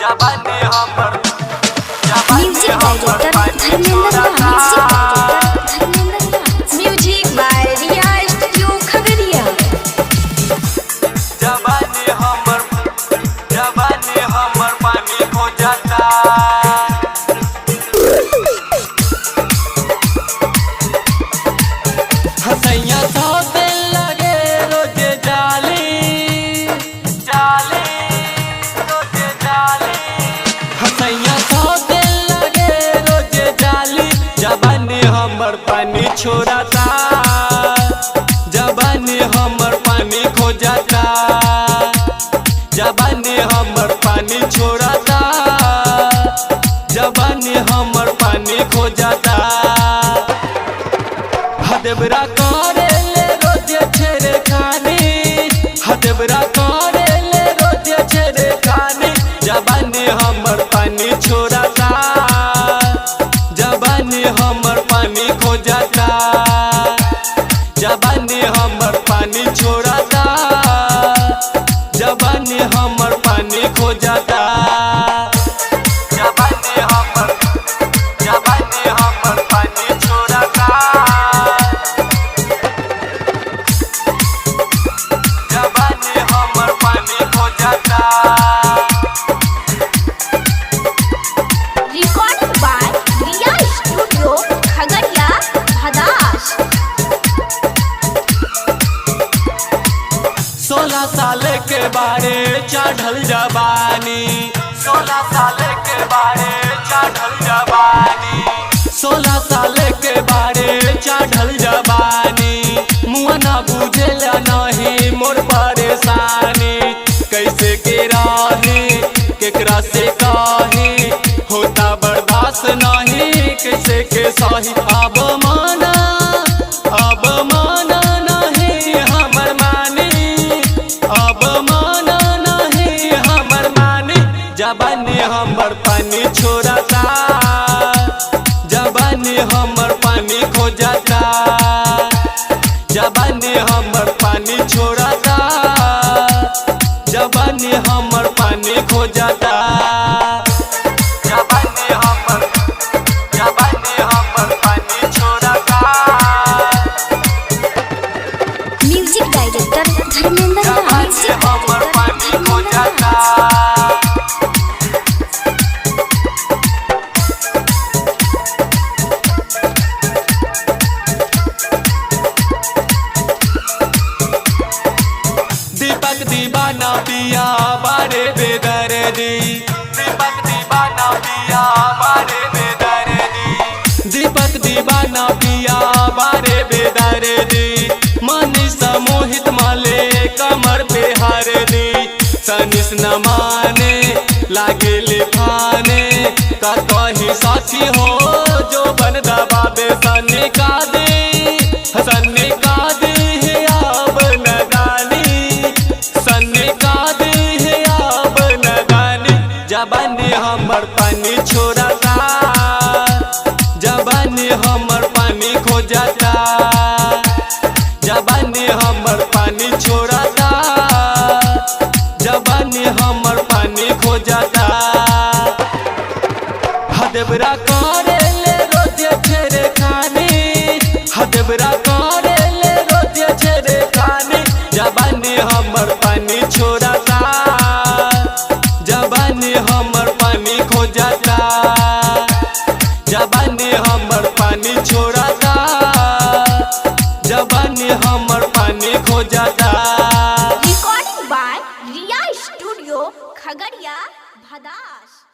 जवानी हमर music director Dharmendra music by Riya studio Khagaria. जवानी हमर पानी हो जाता। हसैया तो दिल लगे रोजे जाली रोजे जाली। हसैया तो दिल लगे रोजे जाली। जवानी हमर पानी छोड़ता। जवानी हमर पानी खो जाता। जवानी हमर पानी छोड़ता। जवानी हमर पानी खो जाता। हदेबरा करे ले रोजे छेड़े खानी। हदेबरा करे ले रोजे छेड़े खानी। जवानी हमर पानी छोड़ता। जवानी हमर पानी खो जाता। जवानी हमर पानी छोड़ता। जवानी हमर पानी खो जाता। जवानी हमर पानी छोड़ता। जवानी हमर पानी खो जाता। Recording by Riya studio Khagaria Bhadas. 16 साल के बारे चढ़ल जवानी। 16 साल के बारे चढ़ल जवानी। 16 साल के बारे चढ़ल जवानी। मुँह ना बुझेला नहीं मोर परेशानी। कैसे के राही केकरा से कही होता बर्दाश्त नहीं। कैसे के सही अब माना नहीं हमर मानी। अब माना नहीं हमर मानी। जवानी हमर पानी छोड़ता। जवानी हमर पानी खो जाता। जवानी हमर पानी छोड़ता। जवानी हमर पानी खो जाता। जवानी हमर पानी छोड़ता। म्यूजिक डायरेक्टर धर्मेंद्र जवानी हमर पानी खो जाता। दीपक दीवाना पिया बारे बेदर्दी। दीपक दीवाना पिया बारे बेदर्दी। दीपक दीवाना पिया बारे बेदर्दी। मनीष मोहित माले कमर पे हार दी। सनिस न माने लागे लिखाने का कहीं साथी हो जो बन दबाबे। सन्नी का दे अब नदानी। सन्नी का दे अब नदानी। जवानी हमर पानी छोड़ता। जवानी हमर पानी खो जाता। जवानी हमर पानी छोड़ता। जवानी हमर पानी खो जाता। हदेबरा करे ले रोजे छेड़े खानी। हदेबरा करे ले रोजे छेड़े खानी। जवानी हमर पानी छोड़ता। जवानी हमर पानी खो जाता। जवानी हमर पानी छोड़ता। जवानी हमर पानी खो जाता। Recording by Riya studio Khagaria Bhadas.